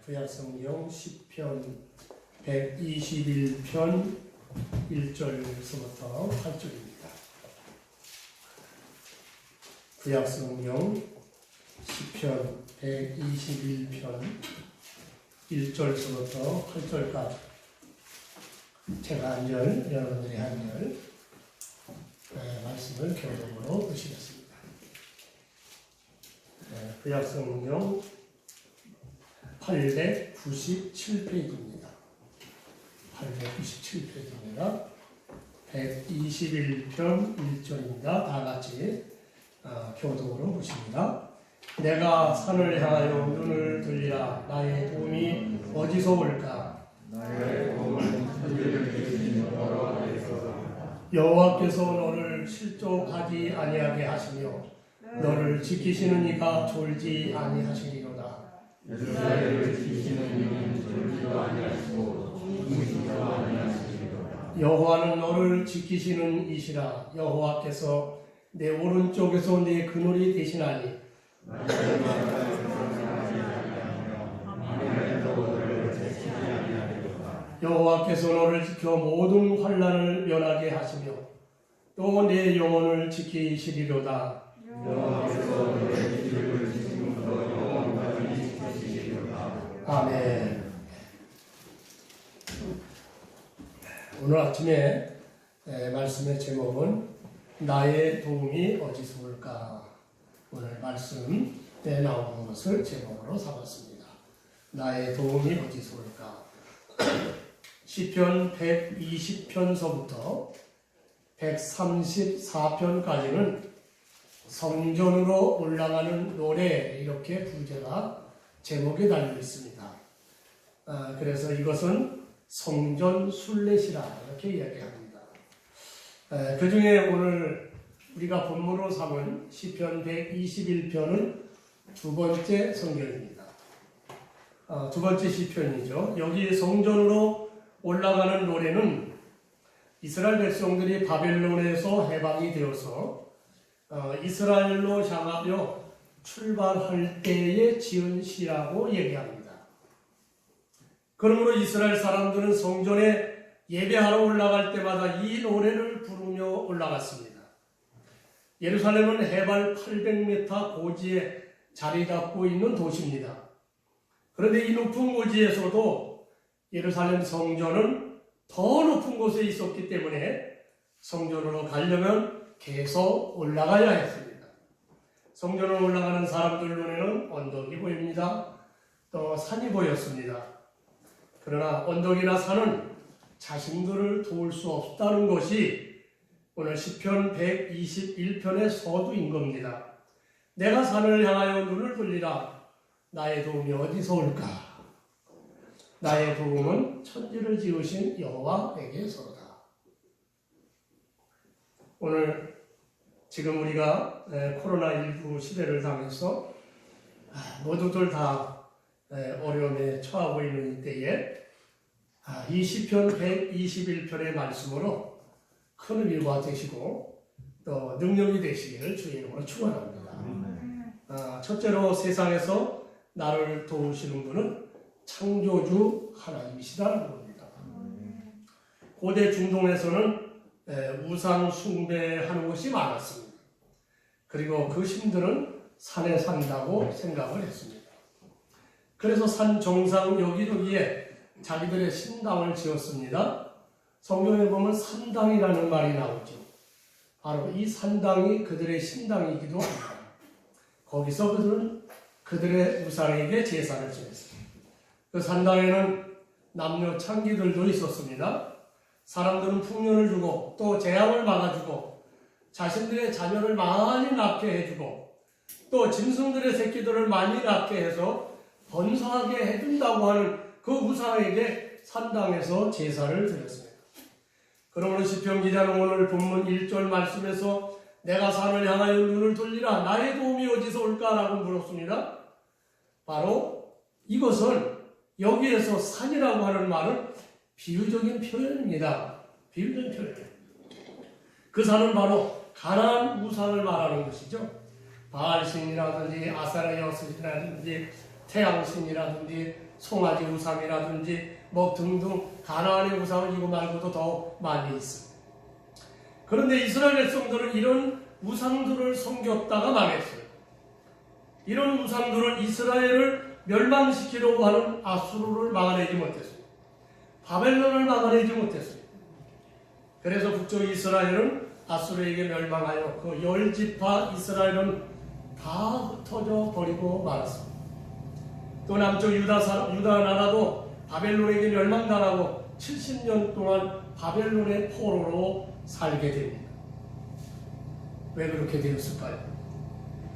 구약성경 10편 121편 1절에서부터 8절입니다. 구약성경 10편 121편 1절에서부터 8절까지 제가 한 절, 여러분들이 한 절 말씀을 교독으로 보시겠습니다. 구약성경 897페이지입니다. 897페이지입니다. 121편 1절입니다. 다 같이 교독으로 보십니다. 내가 산을 향하여 눈을 들리라. 나의 도움이 어디서 올까? 나의 도움은 천지를 지으신 여호와께서 여호와께서 너를 실족하지 아니하게 하시며 너를 지키시는 이가 졸지 아니하시리로다. 이스라엘을 지키시는 이는 졸지도 아니하시고 주무시지도 아니하시리로다. 여호와는 너를 지키시는 이시라. 여호와께서 내 오른쪽에서 내 그늘이 되시나니 여호와께서 너를 지켜 모든 환난을 면하게 하시며 또 내 영혼을 지키시리로다. 여호와께서 너의 길을 지금부터 영원까지 지키시리로다. 아멘. 오늘 아침에 말씀의 제목은 나의 도움이 어디서 올까? 오늘 말씀에 나오는 것을 제목으로 삼았습니다. 나의 도움이 어디서 올까? 시편 120편서부터 134편까지는 성전으로 올라가는 노래, 이렇게 부제가 제목에 달려 있습니다. 그래서 이것은 성전 순례시라 이렇게 이야기합니다. 그 중에 오늘 우리가 본문으로 삼은 시편 121편은 두 번째 성경입니다. 두 번째 시편이죠. 여기 성전으로 올라가는 노래는 이스라엘 백성들이 바벨론에서 해방이 되어서 이스라엘로 향하여 출발할 때에 지은 시라고 얘기합니다. 그러므로 이스라엘 사람들은 성전에 예배하러 올라갈 때마다 이 노래를 부르며 올라갔습니다. 예루살렘은 해발 800m 고지에 자리 잡고 있는 도시입니다. 그런데 이 높은 고지에서도 예루살렘 성전은 더 높은 곳에 있었기 때문에 성전으로 가려면 계속 올라가야 했습니다. 성전으로 올라가는 사람들 눈에는 언덕이 보입니다. 또 산이 보였습니다. 그러나 언덕이나 산은 자신들을 도울 수 없다는 것이 오늘 시편 121편의 서두인 겁니다. 내가 산을 향하여 눈을 돌리라. 나의 도움이 어디서 올까? 나의 도움은 천지를 지으신 여호와에게서로다. 오늘 지금 우리가 코로나19 시대를 당해서 모두들 다 어려움에 처하고 있는 이때에 이 시편 121편의 말씀으로 큰 의미가 되시고 또 능력이 되시기를 주의 이름으로 축원합니다. 첫째로 세상에서 나를 도우시는 분은 창조주 하나님이시다는 겁니다. 고대 중동에서는 우상 숭배하는 것이 많았습니다. 그리고 그 신들은 산에 산다고 생각을 했습니다. 그래서 산 정상 여기저기에 자기들의 신당을 지었습니다. 성경에 보면 산당이라는 말이 나오죠. 바로 이 산당이 그들의 신당이기도 합니다. 거기서 그들은 그들의 우상에게 제사를 지냈습니다. 그 산당에는 남녀 창기들도 있었습니다. 사람들은 풍년을 주고 또 재앙을 막아주고 자신들의 자녀를 많이 낳게 해주고 또 짐승들의 새끼들을 많이 낳게 해서 번성하게 해준다고 하는 그 우상에게 산당에서 제사를 드렸습니다. 그러므로 시편 기자는 오늘 본문 1절 말씀에서 내가 산을 향하여 눈을 돌리라. 나의 도움이 어디서 올까라고 물었습니다. 바로 이것은 여기에서 산이라고 하는 말은 비유적인 표현입니다. 비유적인 표현. 그 산은 바로 가나안 우상을 말하는 것이죠. 바알신이라든지 아사레아스라든지 태양신이라든지 송아지 우상이라든지 뭐 등등 가나안의 우상은 이거 말고도 더 많이 있습니다. 그런데 이스라엘 백성들은 이런 우상들을 섬겼다가 망했어요. 이런 우상들을 이스라엘을 멸망시키려고 하는 아수르를 막아내지 못했어요. 바벨론을 막아내지 못했어요. 그래서 북쪽 이스라엘은 아수르에게 멸망하여 그 10지파 이스라엘은 다 흩어져 버리고 말았습니다. 또 남쪽 유다 나라도 바벨론에게 멸망당하고 70년 동안 바벨론의 포로로 살게 됩니다. 왜 그렇게 되었을까요?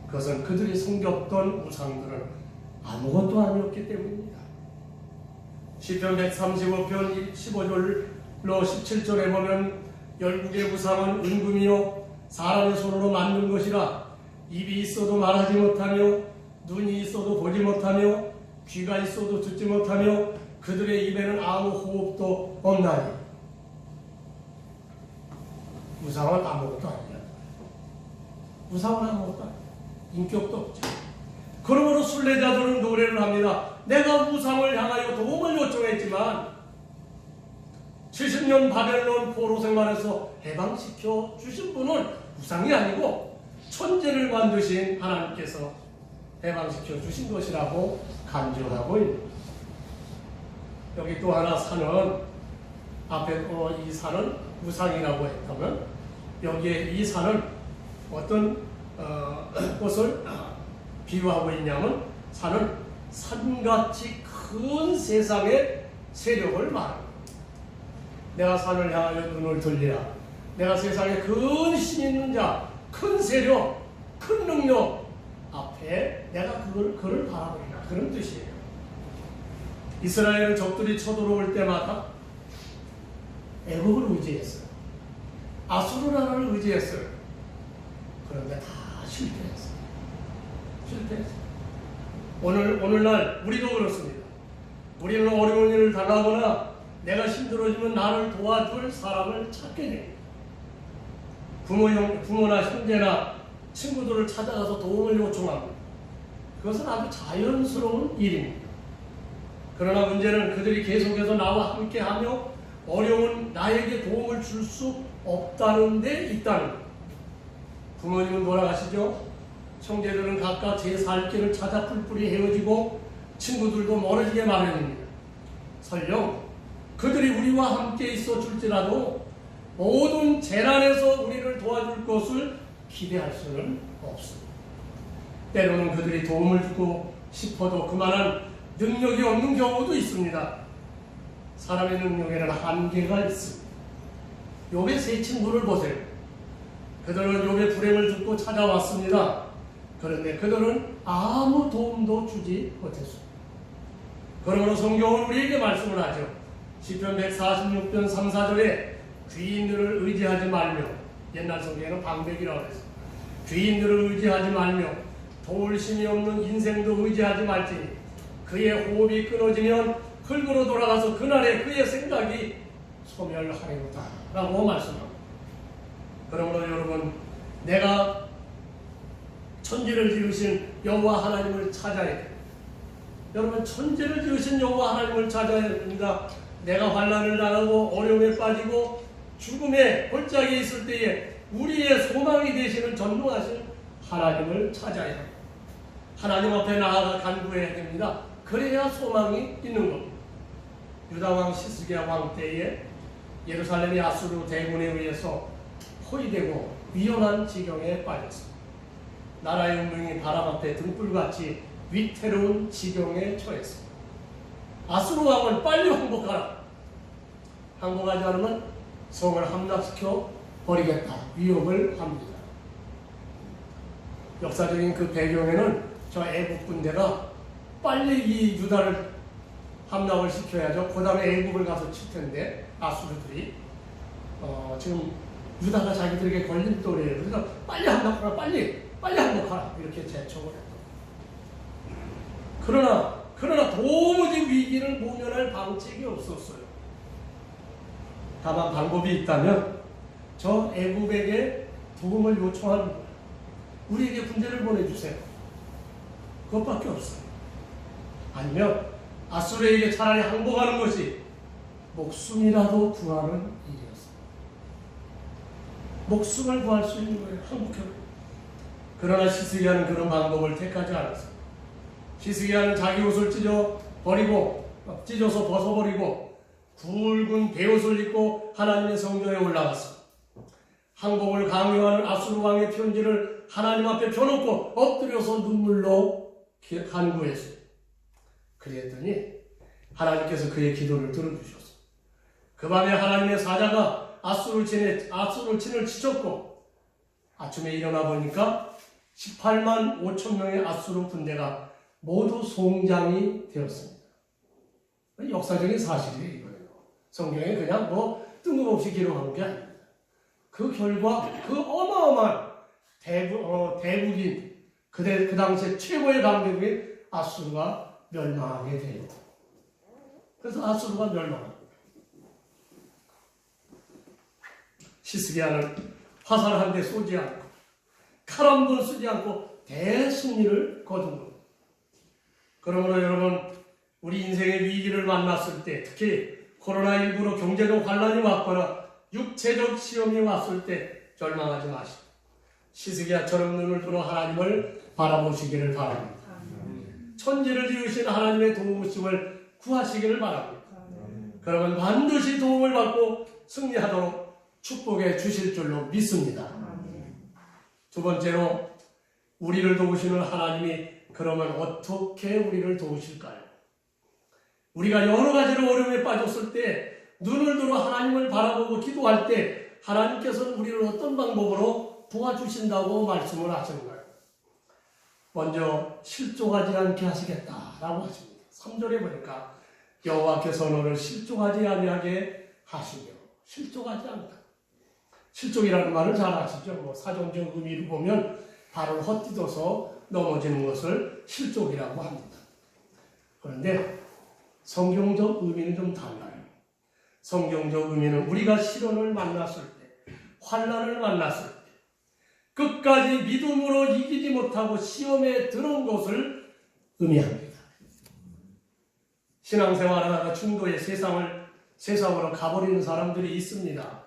그것은 그들이 섬겼던 우상들은 아무것도 아니었기 때문입니다. 시편 135편 15절로 17절에 보면 열국의 우상은 은금이요 사람의 손으로 만든 것이라 입이 있어도 말하지 못하며 눈이 있어도 보지 못하며 귀가 있어도 듣지 못하며 그들의 입에는 아무 호흡도 없나니. 우상은 아무것도 아니야. 우상은 아무것도 아니야. 인격도 없죠. 그러므로 순례자들은 노래를 합니다. 내가 우상을 향하여 도움을 요청했지만 70년 바벨론 포로 생활에서 해방시켜 주신 분은 우상이 아니고 천재를 만드신 하나님께서 해방시켜 주신 것이라고 간증하고 있습니다. 여기 또 하나 산은 앞에 이 산은 우상이라고 했다면 여기에 이 산은 어떤 것을 비유하고 있냐면 산은 산같이 큰 세상의 세력을 말합니다. 내가 산을 향하여 눈을 돌리라. 내가 세상에 큰 힘 있는 자, 큰 세력, 큰 능력 앞에 내가 그를 바라보리라. 그런 뜻이에요. 이스라엘 적들이 쳐들어올 때마다 애국을 의지했어요. 아수르 나라를 의지했어요. 그런데 다 실패했어요. 오늘날 우리도 그렇습니다. 우리는 어려운 일을 당하거나 내가 힘들어지면 나를 도와줄 사람을 찾게 됩니다. 부모나 형제나 친구들을 찾아가서 도움을 요청합니다. 그것은 아주 자연스러운 일입니다. 그러나 문제는 그들이 계속해서 나와 함께하며 어려운 나에게 도움을 줄 수 없다는 데 있다는 것. 부모님은 돌아가시죠. 형제들은 각각 제 살 길을 찾아 뿔뿔이 헤어지고 친구들도 멀어지게 마련입니다. 설령 그들이 우리와 함께 있어 줄지라도 모든 재난에서 우리를 도와줄 것을 기대할 수는 없습니다. 때로는 그들이 도움을 주고 싶어도 그만한 능력이 없는 경우도 있습니다. 사람의 능력에는 한계가 있습니다. 욥의 세 친구를 보세요. 그들은 욥의 불행을 듣고 찾아왔습니다. 그런데 그들은 아무 도움도 주지 못했습니다. 그러므로 성경은 우리에게 말씀을 하죠. 시편 146편 3, 4절에 귀인들을 의지하지 말며, 옛날 성경에는 방백이라고 했어요. 귀인들을 의지하지 말며 도울 힘이 없는 인생도 의지하지 말지니 그의 호흡이 끊어지면 흙으로 돌아가서 그날에 그의 생각이 소멸하리로다 라고 말씀합니다. 그러므로 여러분, 내가 천지를 지으신 여호와 하나님을 찾아야 돼요. 여러분, 천지를 지으신 여호와 하나님을 찾아야 됩니다. 내가 환난을 당하고 어려움에 빠지고 죽음의 골짜기에 있을 때에 우리의 소망이 되시는 전능하신 하나님을 찾아야 합니다. 하나님 앞에 나아가 간구해야 됩니다. 그래야 소망이 있는 겁니다. 유다왕 시스기야 왕 때에 예루살렘이 아수르 대군에 의해서 포위되고 위험한 지경에 빠졌습니다. 나라의 운명이 바람 앞에 등불같이 위태로운 지경에 처했습니다. 아수르 왕을 빨리 항복하라. 항복하지 않으면 성을 함락시켜 버리겠다. 위협을 합니다. 역사적인 그 배경에는 저 애국 군대가 빨리 이 유다를 함락을 시켜야죠. 그 다음에 애국을 가서 칠 텐데 아수르들이 지금 유다가 자기들에게 걸린 또래예요. 그래서 빨리 함락하라, 빨리 항복하라 이렇게 재촉을 했고. 그러나 도무지 위기를 모면할 방책이 없었어요. 다만 방법이 있다면 저 애국에게 도움을 요청합니다. 우리에게 군대를 보내주세요. 그것밖에 없어요. 아니면 아수르에게 차라리 항복하는 것이 목숨이라도 구하는 일이었습니다. 목숨을 구할 수 있는 거예요. 항복해요. 그러나 시스기야는 그런 방법을 택하지 않았습니다. 시스기야는 자기 옷을 찢어서 벗어버리고 굵은 베옷을 입고 하나님의 성전에 올라갔습니다. 항복을 강요하는 아수르 왕의 편지를 하나님 앞에 펴놓고 엎드려서 눈물로 간구했습니다. 그랬더니 하나님께서 그의 기도를 들어주셨습니다. 그 밤에 하나님의 사자가 아수르 진을 치셨고 아침에 일어나 보니까 18만 5천 명의 아수르 군대가 모두 송장이 되었습니다. 역사적인 사실이에요. 이거예요. 성경에 그냥 뜬금없이 기록한 게 아닙니다. 그 결과 그 어마어마한 대국인 그 당시에 최고의 강대국인 아수르가 멸망하게 돼요. 그래서 아수르가 멸망합니다. 시스기야는 화살 한 대 쏘지 않고 칼 한 번 쓰지 않고 대승리를 거둔 겁니다. 그러므로 여러분, 우리 인생의 위기를 만났을 때, 특히 코로나19로 경제적 환란이 왔거나 육체적 시험이 왔을 때 절망하지 마시고 시스기야처럼 눈을 들어 하나님을 바라보시기를 바랍니다. 천지를 지으신 하나님의 도우심을 구하시기를 바랍니다. 그러면 반드시 도움을 받고 승리하도록 축복해 주실 줄로 믿습니다. 두 번째로, 우리를 도우시는 하나님이 그러면 어떻게 우리를 도우실까요? 우리가 여러 가지로 어려움에 빠졌을 때 눈을 들어 하나님을 바라보고 기도할 때 하나님께서는 우리를 어떤 방법으로 도와주신다고 말씀을 하셨나요? 먼저 실족하지 않게 하시겠다라고 하십니다. 3절에 보니까 여호와께서 너를 실족하지 아니하게 하시며, 실족하지 않다. 실족이라는 말을 잘 아시죠? 사전적 의미를 보면 발을 헛디뎌서 넘어지는 것을 실족이라고 합니다. 그런데 성경적 의미는 좀 달라요. 성경적 의미는 우리가 시련을 만났을 때, 환난을 만났을 때 끝까지 믿음으로 이기지 못하고 시험에 들은 것을 의미합니다. 신앙생활하다가 중도에 세상으로 가버리는 사람들이 있습니다.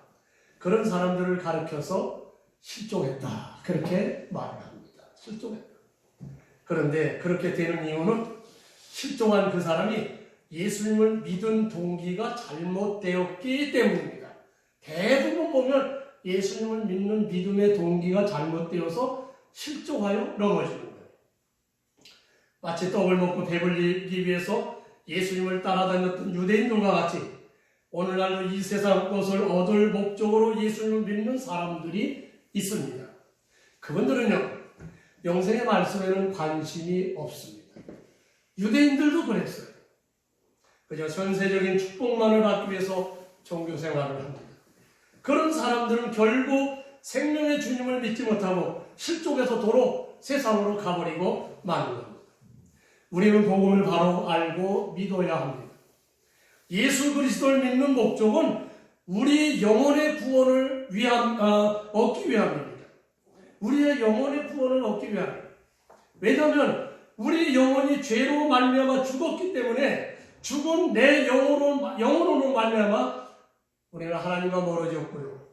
그런 사람들을 가르쳐서 실족했다, 그렇게 말을 합니다. 실족했다. 그런데 그렇게 되는 이유는 실족한 그 사람이 예수님을 믿은 동기가 잘못되었기 때문입니다. 대부분 보면 예수님을 믿는 믿음의 동기가 잘못되어서 실족하여 넘어지는 거예요. 마치 떡을 먹고 배불리기 위해서 예수님을 따라다녔던 유대인들과 같이 오늘날도 이 세상 것을 얻을 목적으로 예수님을 믿는 사람들이 있습니다. 그분들은요, 영생의 말씀에는 관심이 없습니다. 유대인들도 그랬어요. 그저 현세적인 축복만을 받기 위해서 종교생활을 합니다. 그런 사람들은 결국 생명의 주님을 믿지 못하고 실족해서 도로 세상으로 가버리고 마는 겁니다. 우리는 복음을 바로 알고 믿어야 합니다. 예수 그리스도를 믿는 목적은 우리 영혼의 구원을 얻기 위함입니다. 우리의 영혼의 구원을 얻기 위함입니다. 왜냐하면 우리 영혼이 죄로 말미암아 죽었기 때문에 죽은 내 영혼으로 말미암아 우리는 하나님과 멀어졌고요.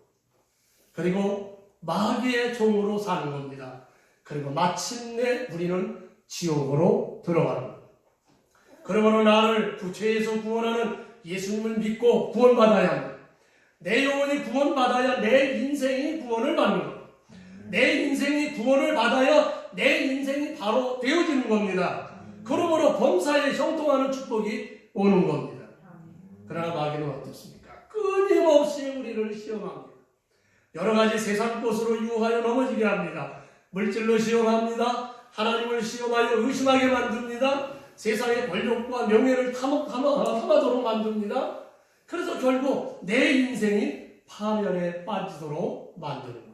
그리고 마귀의 종으로 사는 겁니다. 그리고 마침내 우리는 지옥으로 들어가는 겁니다. 그러므로 나를 죄에서 구원하는 예수님을 믿고 구원받아야 합니다. 내 영혼이 구원받아야 내 인생이 구원을 받는 겁니다. 내 인생이 구원을 받아야 내 인생이 바로 되어지는 겁니다. 그러므로 범사에 형통하는 축복이 오는 겁니다. 그러나 마귀는 어떻습니까? 끊임없이 우리를 시험합니다. 여러 가지 세상 것으로 유혹하여 넘어지게 합니다. 물질로 시험합니다. 하나님을 시험하여 의심하게 만듭니다. 세상의 권력과 명예를 탐하도록 만듭니다. 그래서 결국 내 인생이 파멸에 빠지도록 만드는 거예요.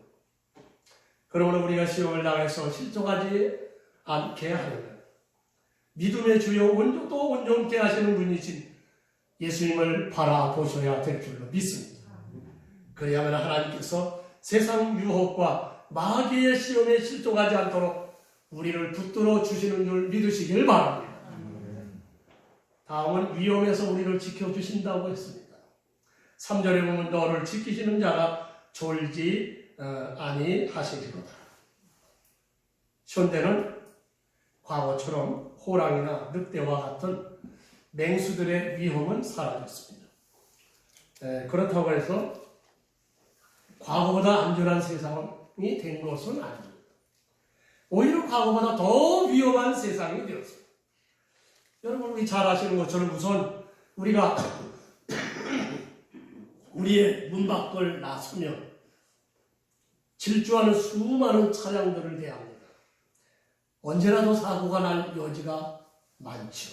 그러므로 우리가 시험을 당해서 실족하지 않게 하려면 믿음의 주요 또 온전케 하시는 분이신 예수님을 바라보셔야 될 줄로 믿습니다. 그래야만 하나님께서 세상 유혹과 마귀의 시험에 실족하지 않도록 우리를 붙들어 주시는 줄 믿으시길 바랍니다. 다음은 위험에서 우리를 지켜주신다고 했습니다. 3절에 보면 너를 지키시는 자가 졸지 아니하시리로다. 현대는 과거처럼 호랑이나 늑대와 같은 맹수들의 위험은 사라졌습니다. 그렇다고 해서 과거보다 안전한 세상이 된 것은 아닙니다. 오히려 과거보다 더 위험한 세상이 되었습니다. 여러분, 우리 잘 아시는 것처럼 우선 우리가 우리의 문 밖을 나서면 질주하는 수많은 차량들을 대합니다. 언제라도 사고가 날 여지가 많죠.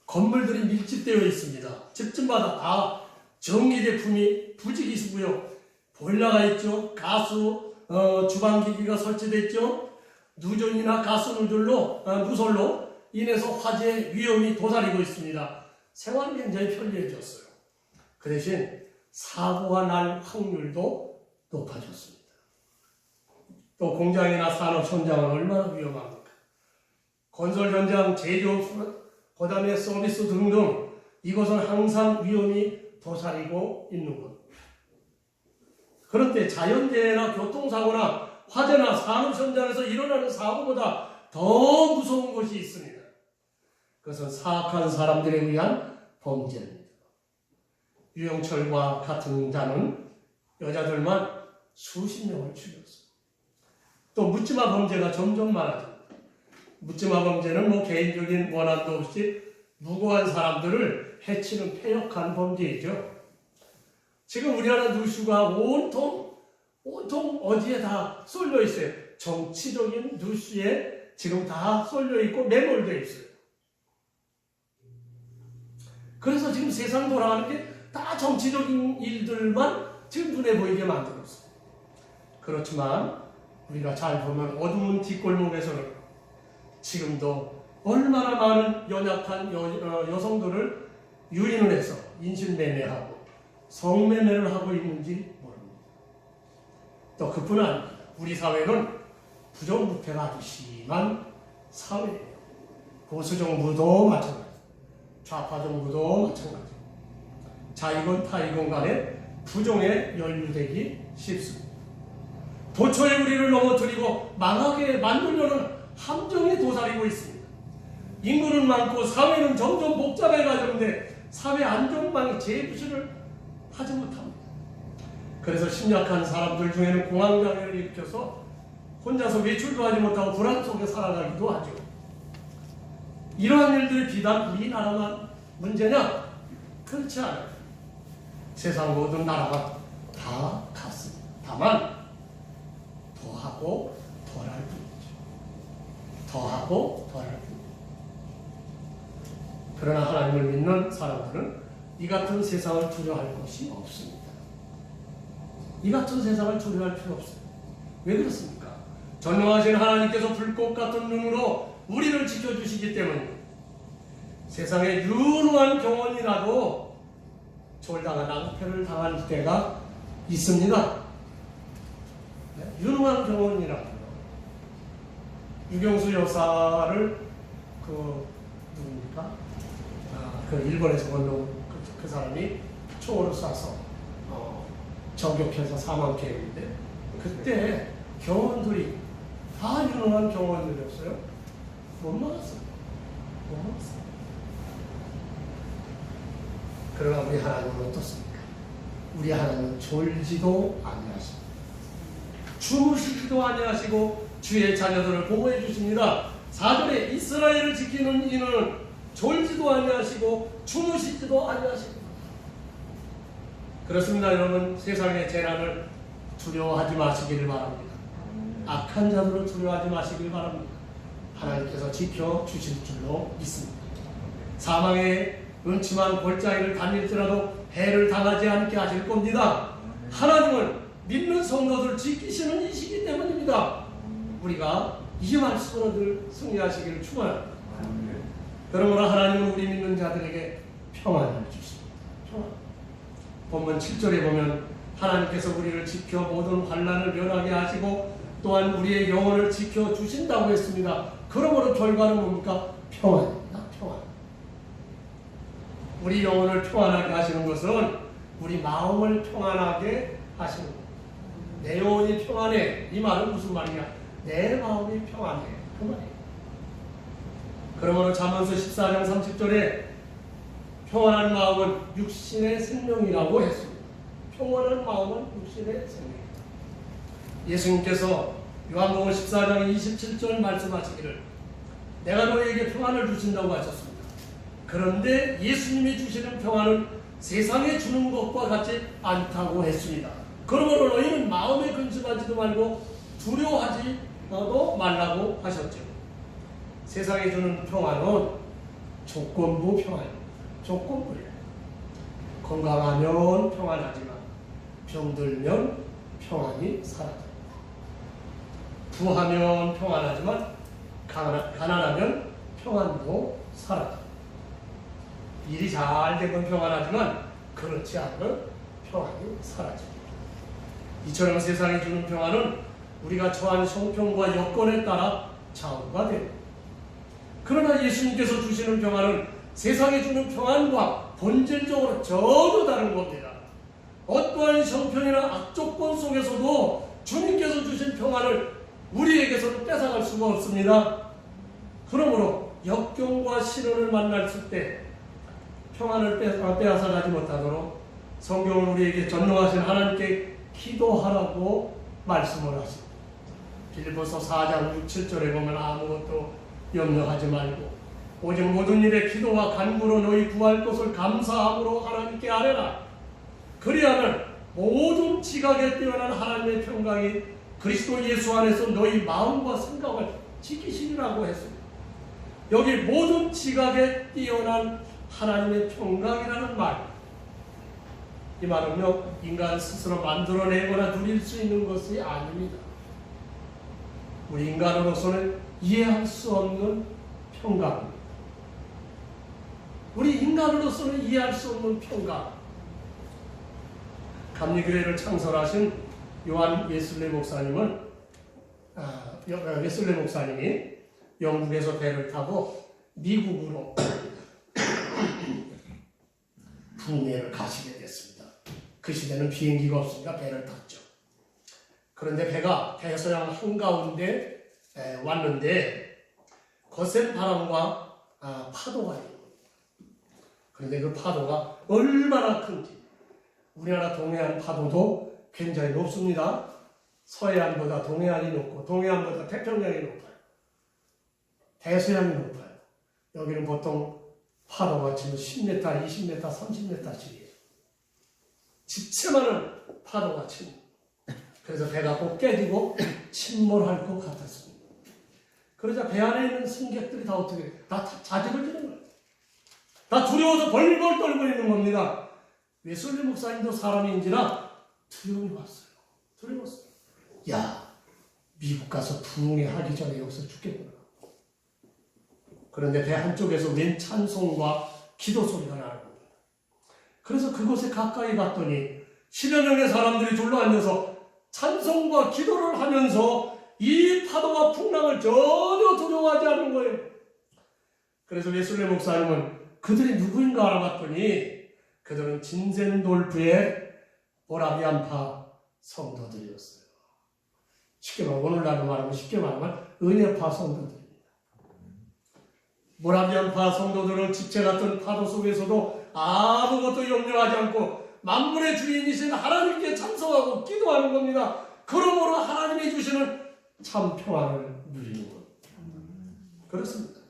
건물들이 밀집되어 있습니다. 집집마다 다 전기 제품이 부지기수고요. 보일러가 있죠. 가수 주방기기가 설치됐죠. 누전이나 가스 누설로 인해서 화재 위험이 도사리고 있습니다. 생활이 굉장히 편리해졌어요. 그 대신 사고가 날 확률도 높아졌습니다. 또 공장이나 산업 현장은 얼마나 위험합니까? 건설 현장, 제조업, 그 다음에 서비스 등등 이것은 항상 위험이 도사리고 있는 것. 그런데 자연재해나 교통사고나 화재나 산업 현장에서 일어나는 사고보다 더 무서운 것이 있습니다. 그것은 사악한 사람들에 의한 범죄입니다. 유영철과 같은 자는 여자들만 수십 명을 죽였어요. 또 묻지마 범죄가 점점 많아집니다. 묻지마 범죄는 개인적인 원한도 없이 무고한 사람들을 해치는 패역한 범죄이죠. 지금 우리나라 뉴스가 온통 어디에 다 쏠려 있어요. 정치적인 뉴스에 지금 다 쏠려 있고 매몰되어 있어요. 그래서 지금 세상 돌아가는 게 다 정치적인 일들만 지금 눈에 보이게 만들었어요. 그렇지만 우리가 잘 보면 어두운 뒷골목에서는 지금도 얼마나 많은 연약한 여성들을 유인을 해서 인신매매하고 성매매를 하고 있는지 모릅니다. 또 그뿐 아닙니다. 우리 사회는 부정부패가 아주 심한 사회예요. 보수정부도 마찬가지, 좌파정부도 마찬가지. 자이건 타이건 간에 부정에 연루되기 쉽습니다. 도처에 우리를 넘어뜨리고 망하게 만들려는 함정에 도사리고 있습니다. 인구는 많고 사회는 점점 복잡해 가는데 사회 안정망이 재부실을 하지 못합니다. 그래서 심약한 사람들 중에는 공황장애를 일으켜서 혼자서 외출도 하지 못하고 불안 속에 살아가기도 하죠. 이러한 일들이 비단 우리나라만 문제냐? 그렇지 않아요. 세상 모든 나라가 다 같습니다. 다만 더하고 덜할 뿐이죠. 더하고 덜할 뿐이죠. 그러나 하나님을 믿는 사람들은 이 같은 세상을 두려워할 것이 없습니다. 이 같은 세상을 두려워할 필요 없어요. 왜 그렇습니까? 전능하신 하나님께서 불꽃 같은 눈으로 우리를 지켜주시기 때문입니다. 세상에 유능한 경원이라도 졸다가 낭패를 당할 때가 있습니다. 유능한 경원이라고요. 유경수 여사를 누굽니까? 그 일본에서 건너온 그 사람이 총으로 쏴서 저격해서 사망케 했는데 그때 경원들이 다 유능한 경원들이었어요. 못 막았어요. 못 막았어요. 그러나 우리 하나님은 어떻습니까? 우리 하나님은 졸지도 아니하십니다. 주무시지도 아니하시고 주의 자녀들을 보호해 주십니다. 4절에 이스라엘을 지키는 이는 졸지도 아니하시고 주무시지도 아니하십니다. 그렇습니다. 여러분, 세상의 재난을 두려워하지 마시기를 바랍니다. 악한 자들을 두려워하지 마시기를 바랍니다. 하나님께서 지켜주실 줄로 믿습니다. 사망의 음침한 골짜기를 다닐지라도 해를 당하지 않게 하실 겁니다. 하나님은 믿는 성도들 지키시는 이시기 때문입니다. 우리가 이 말씀으로 늘 승리하시기를 축원합니다. 그러므로 하나님은 우리 믿는 자들에게 평안을 주십니다. 평안. 본문 7절에 보면 하나님께서 우리를 지켜 모든 환난을 면하게 하시고 또한 우리의 영혼을 지켜주신다고 했습니다. 그러므로 결과는 뭡니까? 평안입니다. 평안. 우리 영혼을 평안하게 하시는 것은 우리 마음을 평안하게 하시는 거예요. 내 영혼이 평안해. 이 말은 무슨 말이냐? 내 마음이 평안해. 그 말이에요. 그러므로 잠언서 14장 30절에 평안한 마음은 육신의 생명이라고 했습니다. 평안한 마음은 육신의 생명이다. 예수님께서 요한복음 14장 27절 말씀하시기를 내가 너희에게 평안을 주신다고 하셨습니다. 그런데 예수님이 주시는 평안은 세상에 주는 것과 같지 않다고 했습니다. 그러므로 너희는 마음에 근심하지도 말고 두려워하지도 말라고 하셨죠. 세상에 주는 평안은 조건부 평안입니다. 조건부예요. 건강하면 평안하지만 병들면 평안이 사라집니다. 부하면 평안하지만 가난하면 평안도 사라집니다. 일이 잘 되면 평안하지만 그렇지 않으면 평안이 사라집니다. 이처럼 세상이 주는 평안은 우리가 처한 형편과 여건에 따라 좌우가 됩니다. 그러나 예수님께서 주시는 평안은 세상이 주는 평안과 본질적으로 전혀 다른 겁니다. 어떠한 형편이나 악조건 속에서도 주님께서 주신 평안을 우리에게서는 뺏어갈 수가 없습니다. 그러므로 역경과 시련을 만났을 때 평안을 빼앗아가지 못하도록 성경은 우리에게 전능하신 하나님께 기도하라고 말씀을 하십니다. 빌립보서 4장 6, 7절에 보면 아무것도 염려하지 말고 오직 모든 일에 기도와 간구로 너희 구할 것을 감사함으로 하나님께 아뢰라. 그리하면 모든 지각에 뛰어난 하나님의 평강이 그리스도 예수 안에서 너희 마음과 생각을 지키시리라고 했습니다. 여기 모든 지각에 뛰어난 하나님의 평강이라는 말, 이 말은요 인간 스스로 만들어내거나 누릴 수 있는 것이 아닙니다. 우리 인간으로서는 이해할 수 없는 평강입니다. 우리 인간으로서는 이해할 수 없는 평강. 감리교회를 창설하신 요한 웨슬리 목사님이 영국에서 배를 타고 미국으로 북미를 가시게 됐습니다. 그 시대는 비행기가 없으니까 배를 탔죠. 그런데 배가 대서양 한가운데 왔는데 거센 바람과 파도가 있는 겁니다. 그런데 그 파도가 얼마나 큰지, 우리나라 동해안 파도도 굉장히 높습니다. 서해안보다 동해안이 높고 동해안보다 태평양이 높아요. 대서양이 높아요. 여기는 보통 파도가 지금 10m, 20m, 30m씩이에요. 집채 많은 파도가 칩니다. 그래서 배가 꼭 깨지고 침몰할 것 같았습니다. 그러자 배 안에 있는 승객들이 다 어떻게 해요? 다 자지를 지는 거예요. 다 두려워서 벌벌 떨고 있는 겁니다. 웨슬리 목사님도 사람인지라 두려움이 왔어요. 두려웠어요. 야, 미국 가서 부흥회 하기 전에 여기서 죽겠구나. 그런데 배 한쪽에서 웬 찬송과 기도 소리가 나는 겁니다. 그래서 그곳에 가까이 갔더니 10여 명의 사람들이 둘러앉아서 찬송과 기도를 하면서 이 파도와 풍랑을 전혀 두려워하지 않는 거예요. 그래서 웨슬리 목사님은 그들이 누구인가 알아봤더니 그들은 진센돌프의 모라비안파 성도들이었어요. 쉽게 말하면 오늘날로 말하면 쉽게 말하면 은혜파 성도들입니다. 모라비안파 성도들은 집채 같은 파도 속에서도 아무것도 염려하지 않고 만물의 주인이신 하나님께 찬송하고 기도하는 겁니다. 그러므로 하나님이 주시는 참 평안을 누리는 것. 그렇습니다.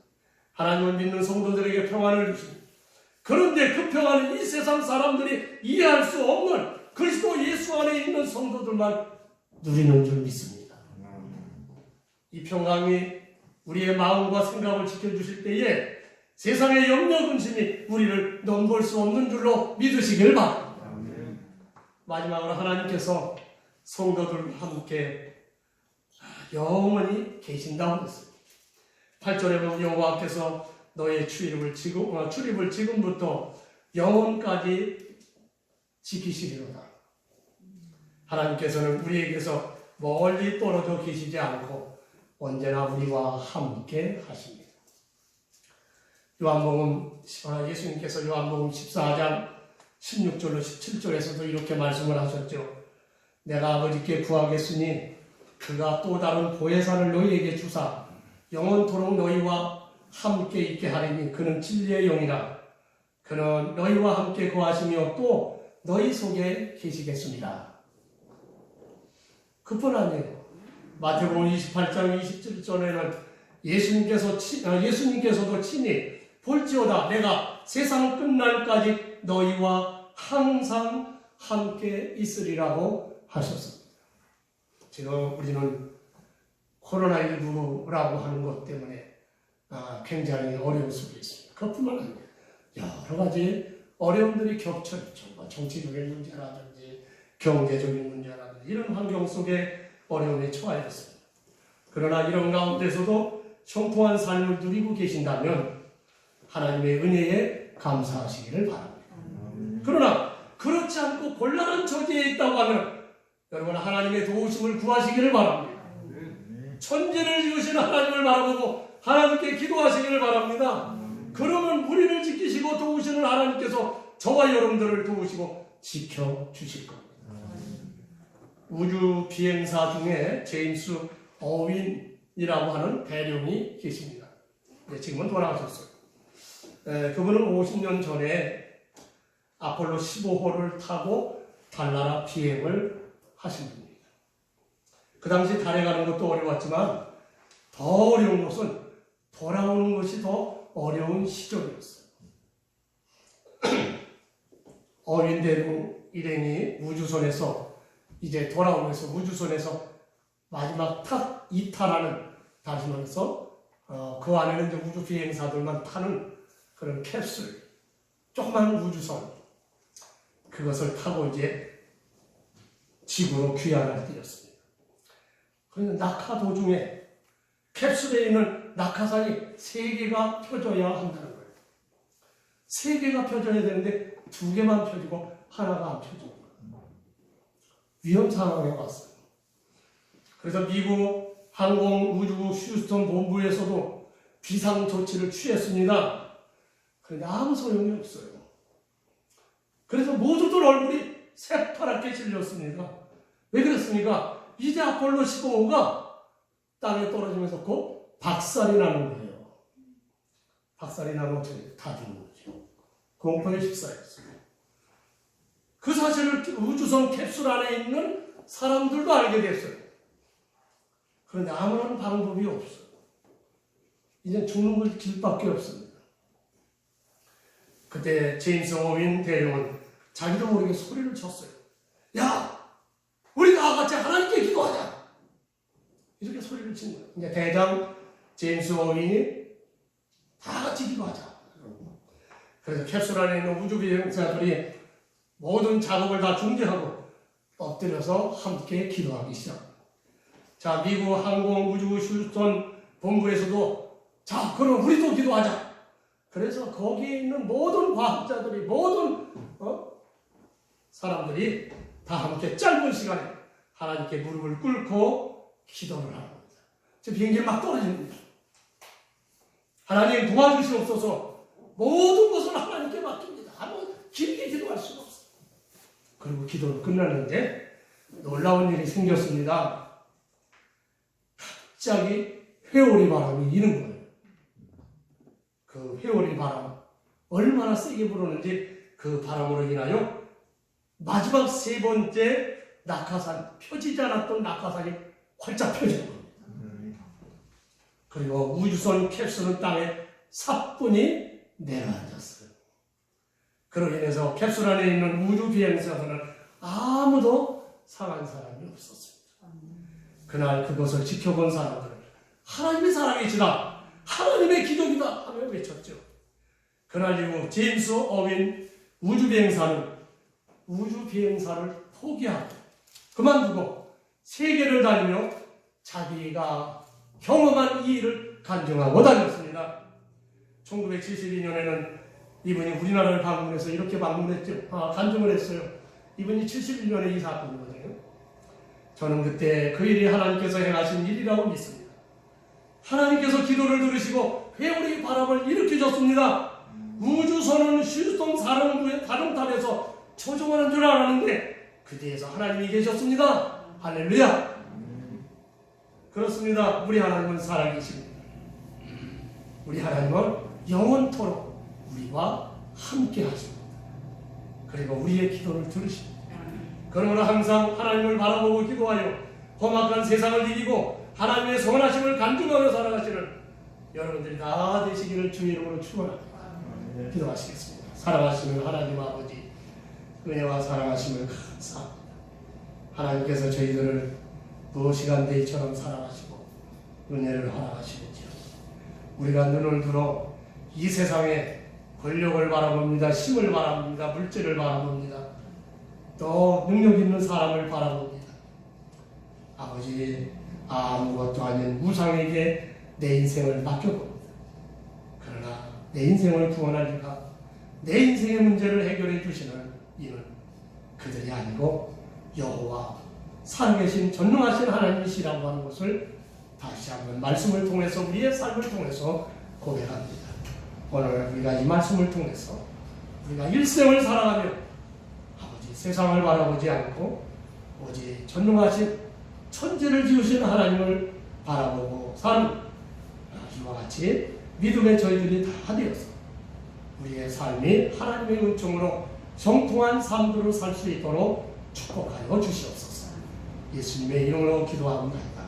하나님을 믿는 성도들에게 평안을 주십니다. 그런데 그 평안은 이 세상 사람들이 이해할 수 없는 그리스도 예수 안에 있는 성도들만 누리는 줄 믿습니다. 이 평강이 우리의 마음과 생각을 지켜주실 때에 세상의 염려 근심이 우리를 넘볼 수 없는 줄로 믿으시길 바랍니다. 마지막으로 하나님께서 성도들과 함께 영원히 계신다고 했습니다. 8절에 보면 여호와께서 너의 출입을 지금부터 영원까지 지키시리로다. 하나님께서는 우리에게서 멀리 떨어져 계시지 않고 언제나 우리와 함께 하십니다. 예수님께서 요한복음 14장 16절로 17절에서도 이렇게 말씀을 하셨죠. 내가 아버지께 구하겠으니 그가 또 다른 보혜사를 너희에게 주사 영원토록 너희와 함께 있게 하리니 그는 진리의 영이라. 그는 너희와 함께 거하시며 또 너희 속에 계시겠습니다. 그뿐 아니에요. 마태복음 28장 27절에는 예수님께서도 친히 볼지어다 내가 세상 끝날까지 너희와 항상 함께 있으리라고 하셨습니다. 지금 우리는 코로나19라고 하는 것 때문에 굉장히 어려운 속에 있습니다. 그것뿐만 아니라 여러 가지 어려움들이 겹쳐 있죠. 정치적인 문제라든지 경제적인 문제라든지 이런 환경 속에 어려움에 처해 있습니다. 그러나 이런 가운데서도 형통한 삶을 누리고 계신다면 하나님의 은혜에 감사하시기를 바랍니다. 그러나 그렇지 않고 곤란한 처지에 있다고 하면 여러분 하나님의 도우심을 구하시기를 바랍니다. 천지를 지으신 하나님을 바라보고 하나님께 기도하시기를 바랍니다. 그러면 우리를 지키시고 도우시는 하나님께서 저와 여러분들을 도우시고 지켜주실 겁니다. 우주 비행사 중에 제임스 어윈이라고 하는 대령이 계십니다. 지금은 돌아가셨어요. 그분은 50년 전에 아폴로 15호를 타고 달나라 비행을 하신 분입니다. 그 당시 달에 가는 것도 어려웠지만 더 어려운 것은 돌아오는 것이 더 어려운 시절이었어요. 어윈 대령 일행이 우주선에서 이제 돌아오면서 우주선에서 마지막 이탈하는 다시면서 그 안에는 이제 우주 비행사들만 타는 그런 캡슐, 조그만 우주선, 그것을 타고 이제 지구로 귀환을 드렸습니다. 그런데 낙하 도중에 캡슐에 있는 낙하산이 3개가 펴져야 한다는 거예요. 3개가 펴져야 되는데 2개만 펴지고 하나가 안 펴지는 거예요. 위험 상황에 왔어요. 그래서 미국 항공우주 휴스턴 본부에서도 비상 조치를 취했습니다. 그런데 아무 소용이 없어요. 그래서 모두들 얼굴이 새파랗게 질렸습니다. 왜 그랬습니까? 이제 아폴로 15호가 땅에 떨어지면서 곧 박살이 나는 거예요. 박살이 나면 어떻게 다 죽는 거죠. 공포에 휩싸였어요. 그 사실을 우주선 캡슐 안에 있는 사람들도 알게 됐어요. 그런데 아무런 방법이 없어요. 이제 죽는 길밖에 없습니다. 그때 제임스 어윈 대령은 자기도 모르게 소리를 쳤어요. 야! 우리 다 같이 하나님께 기도하자! 이렇게 소리를 친 거예요. 이제 대장 제임스 어윈이 다 같이 기도하자. 그래서 캡슐 안에 있는 우주 비행사들이 모든 작업을 다 중지하고 엎드려서 함께 기도하기 시작합니다. 자, 미국 항공우주 휴스턴 본부에서도 자, 그럼 우리도 기도하자. 그래서 거기에 있는 모든 과학자들이 모든 사람들이 다 함께 짧은 시간에 하나님께 무릎을 꿇고 기도를 하는 겁니다. 지금 비행기가 막 떨어집니다. 하나님 도와주시옵소서. 모든 것을 하나님께 맡깁니다. 아무 길게 기도할 수가 없어요. 그리고 기도를 끝났는데 놀라운 일이 생겼습니다. 갑자기 회오리 바람이 이는 거예요. 그 회오리 바람 얼마나 세게 불었는지 그 바람으로 인하여 마지막 3번째 낙하산, 펴지지 않았던 낙하산이 활짝 펴진 겁니다. 그리고 우주선 캡슐은 땅에 사뿐히 내려앉았어요. 그로 인해서 캡슐 안에 있는 우주 비행사들은 아무도 상한 사람이 없었습니다. 그날 그것을 지켜본 사람들은 하나님의 사랑이시다, 하나님의 기적이다 하며 외쳤죠. 그날 이후 제임스 어윈 우주 비행사는 우주 비행사를 포기하고 그만두고 세계를 다니며 자기가 경험한 이 일을 간증하고 다녔습니다. 1972년에는 이분이 우리나라를 방문해서 이렇게 방문했죠. 간증을 했어요. 이분이 71년에 이 사건이거든요. 저는 그때 그 일이 하나님께서 행하신 일이라고 믿습니다. 하나님께서 기도를 들으시고 회오리 바람을 일으켜줬습니다. 우주선은 휴스턴 사령탑에서 초종하는 줄 알았는데 그 뒤에서 하나님이 계셨습니다. 할렐루야. 그렇습니다. 우리 하나님은 살아계십니다. 우리 하나님은 영원토록 우리와 함께 하십니다. 그리고 우리의 기도를 들으십니다. 그러므로 항상 하나님을 바라보고 기도하여 험악한 세상을 이기고 하나님의 선하심을 간증하며 살아가시는 여러분들이 다 되시기를 주의 이름으로 축원합니다. 기도하시겠습니다. 사랑하시는 하나님 아버지, 은혜와 사랑하심을 감사합니다. 하나님께서 저희들을 무시간대처럼 사랑하시고 은혜를 허락하시는지요. 우리가 눈을 들어 이 세상에 권력을 바라봅니다. 힘을 바라봅니다. 물질을 바라봅니다. 또 능력 있는 사람을 바라봅니다. 아버지, 아무것도 아닌 우상에게 내 인생을 맡겨봅니다. 그러나 내 인생을 구원할 리가, 내 인생의 문제를 해결해 주시는 이는 그들이 아니고 여호와 살아계신 전능하신 하나님이시라고 하는 것을 다시 한번 말씀을 통해서, 우리의 삶을 통해서 고백합니다. 오늘 우리가 이 말씀을 통해서 우리가 일생을 살아가며 아버지 세상을 바라보지 않고 오직 전능하신 천지를 지으신 하나님을 바라보고 사는 이와 같이 믿음의 저희들이 다 되어서 우리의 삶이 하나님의 은총으로 정통한 삶으로 살 수 있도록 축복하여 주시옵소서. 예수님의 이름으로 기도합니다.